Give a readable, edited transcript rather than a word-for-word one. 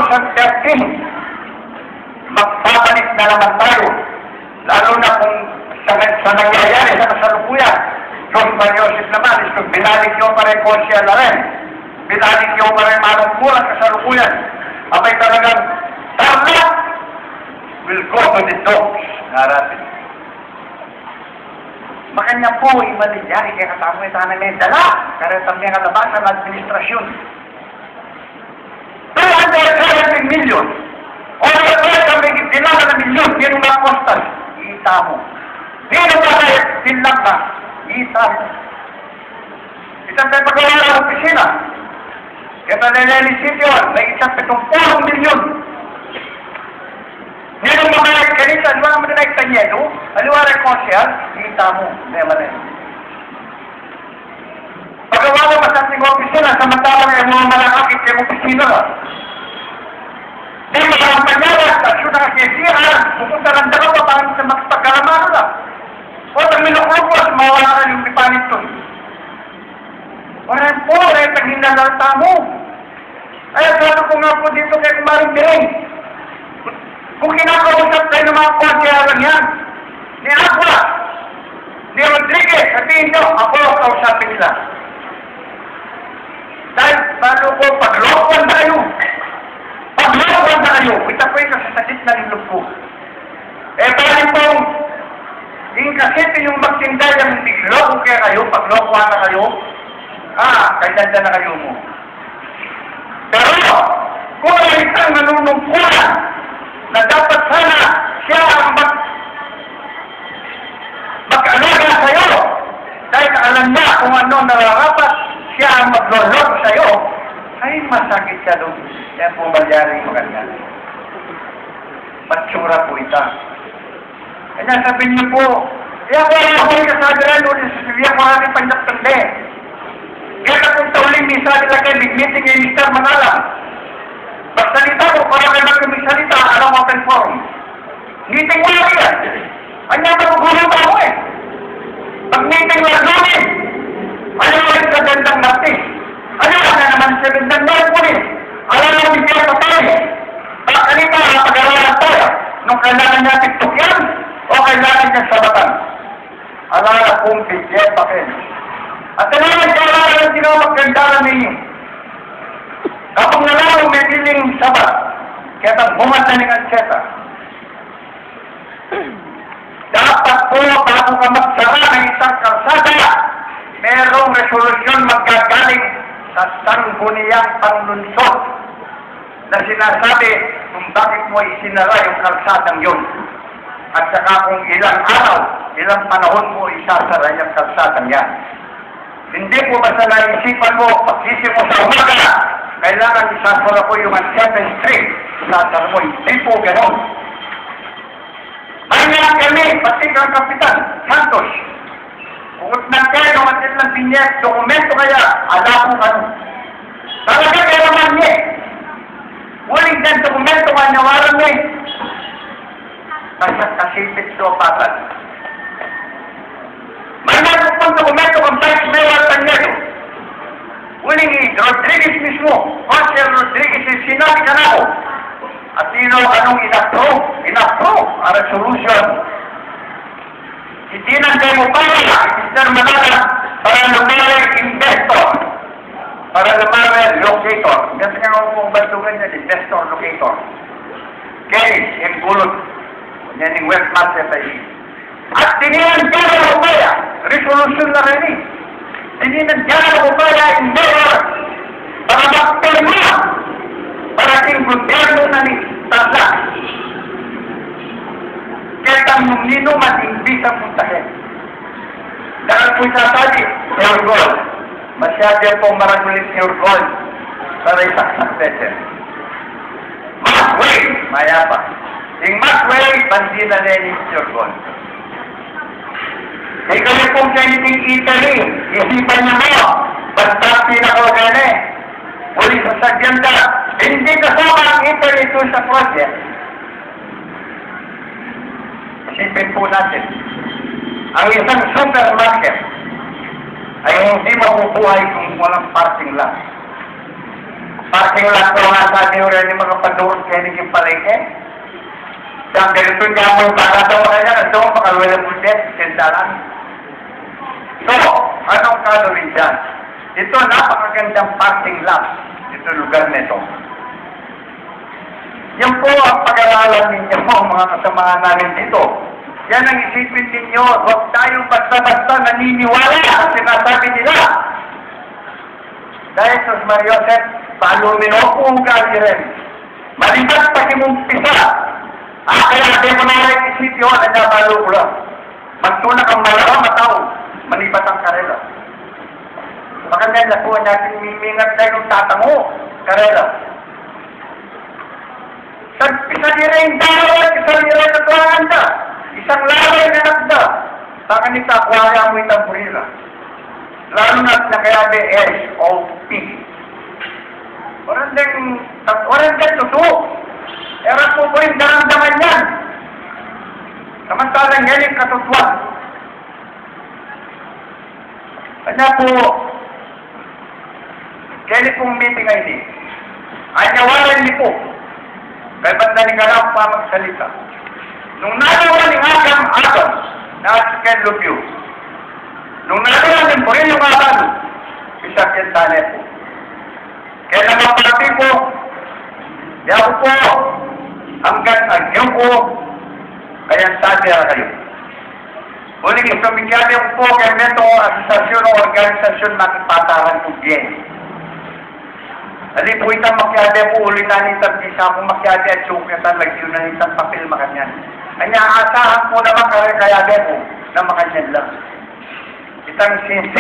2013, magbabalik na naman tayo. Lalo na kung sa nangyayari sa kasalukuyan. Diyos Mariosip naman, is kung binalik nyo pa rin konsya na rin. Binalik nyo pa rin manungkulang kasalukuyan. Abay talagang tarla will go to the dogs. Narating. Makanya po, imaligyan, kaya katamo yung tanay may dala. Kaya tamang kalabas ang administrasyon. 270 million. O kaya kami dinala na milyon, yun ang mga kostas. Iita mo. Yun ang mga tinlang na. Iita mo. Isang tayo pagawa ng opisina. Kaya tayo City Hall, may isang 70 milyon. Yun ang mga ganito, ano ang mga nagtanyedo, aliwa rin konsyal, iita mo. Nema rin. Pagawa mo masating opisina, samantalang yung mga malakakit yung opisina. Di masamang panyaras, at yun ang KCR, pupunta lang daw pa parang sa magpagkalamano lang. O, ang minukrupos, mawala ka yung pipanit to. Waran po, ang hinalata mo. Ay, sabi ko nga po dito kay Kumaring Bering. Kung kinakausap tayo ng mga konsyaran yan, ni Aqua, ni Rodriguez, sabihin nyo, ako ang kausapin nila. Dahil, paano ko, paglokohan tayo. Paglokohan tayo, ito po yung nasasadit na nilog ko. Eh, bali pong, yung kasi yung magtinday ang loko kaya kayo, paglokohan na kayo, kaganda na kayo mo. Pero, kung ay isang nanunungkulan, na dapat sana siya ang mag-alaga sa'yo, dahil alam niya kung ano nararapat, siya ang maglolog sa'yo, ay masakit siya doon. Kaya po malyari maganda. Patsura po ita. Kaya sabihin niyo po, kaya ko ay ako yung kasabiran doon sa Sibia ko namin panjak-tande. Kaya na kung tauling misa nila kayo, big-meeting yung Mr. Manalang. Magsalita ko, para kayo magsalita, anong open forum? Meeting mo lang yan. Kanya ba kung ako eh? Pag-meeting lang namin, ano yung kagandang martis? Ano na naman sa gandang martis? Alam mo, hindi ako tayo. Pagkalita, pag-aralan tayo. Nung kailangan niya TikTok yan, o kailangan niya sabatan. Alam na kung bigyan pa kayo. At kailangan kailangan ng sinawag-gandaran ninyo. Kapag nalaman may piling sabat, kaya pag bumata ng anseta, dapat po bago ka magsara ng isang kalsada, merong resolusyon magagaling sa sangguniang panlunsod na sinasabi kung bakit mo isinara yung kalsadang yun. At saka kung ilang araw, ilang panahon mo isasara yung kalsadang yan. Hindi po basta naisipan mo, pag-isip mo sa umaga, kailangan isasara ko yung 7th Street. Isasara mo, hindi po ganon. Hanya kami, pati kang Kapitan Santos, kung nagkaya ng atin ng binyet, dokumento kaya, alam mo ano. Talaga kaya naman niya. Uling din dokumento ka nawaran niya. Kasipit so patad. Mayroon pang dokumento kung Vice Mayor Tanyedo. Uling Rodriguez mismo, Jose Rodriguez yung sinabi ka na ako. At sino anong inapprove ang resolution. Hindi nang kayo para, Mr. Manala, para lumari investor, para lumari locator. Kasi nga kung bantugan niya, investor, locator. Case, yung gulot, yan yung West Market ay. At tinilang dyan ang upaya, resolution na rin eh. Tinilang dyan ang upaya, investor, para magpilma, para ating gobyerno na ni Tata. Kaya tanong nino matimbis ang puntahin. Dahil po sasabi, Pure Gold. Masyado pong marangulit Pure Gold para isaksak better. Masway, mayapa. Yung Masway, bandila na yung Pure Gold. Kaya kami pong sa iting Italy, isipan niya mo, basta pinakawagan eh. Uli sa sagyanda, hindi kasama ang Italy ito sa project. Isipin po natin, ang isang supermarket ay hindi mabubuhay kung walang parking lot. parking lot ko nga sabi nyo rin yung mga padurot kaya naging palengke. Dahil ganito niya mo yung pagkatawa na yan, ito ang makalwala mo din, sindaran. So, anong gagawin dyan? Ito, napakagandang parking lot. Ito lugar nito. Yan po ang pag-aralan ninyo, mga kasamahan namin dito. Yan ang isipin ninyo, huwag tayong basta-basta naniniwala ang sinasabi nila. Dahil sus Mariosep, palumin o ugali rin. Malibat pa kinumpisa. Kaya di mo na rin isipin yun, ang nabalo ko lang. Magtunak ang malawang matao, malibat ang karela. Baka nila po natin mimingat tayo ng tatango, karela. Isa nila yung dawat, isa nila yung natuangan na. Isang lalay na nagda. Baka nita, kuwaya mo itang burila. Lalo na kaya SOP. Walang din totoo. Erat po po yung daramdaman yan. Samantalang yan yung katutuan. Kanya po, kaya pong meeting ay hindi. Ay nawalan ni po. Kaya ba't nalingarap pa magsalita? Nung nagawa ni Agam, na Ken Lupio, nung nagawa ni po rin yung Agam, isang kentane po. Kaya naman pati po, yaw po, hanggang agyaw po, kaya sabi na kayo. Uling istumigyan yung po, kaya neto asosasyon o organisasyon makipataran po bien. Ali po itang makyade po, uli na nitang isa po makyade at sukatan, lagyo na nitang papel makanyan. Kanya asahan po naman kaya po na makanyan lang. Itang sinsi.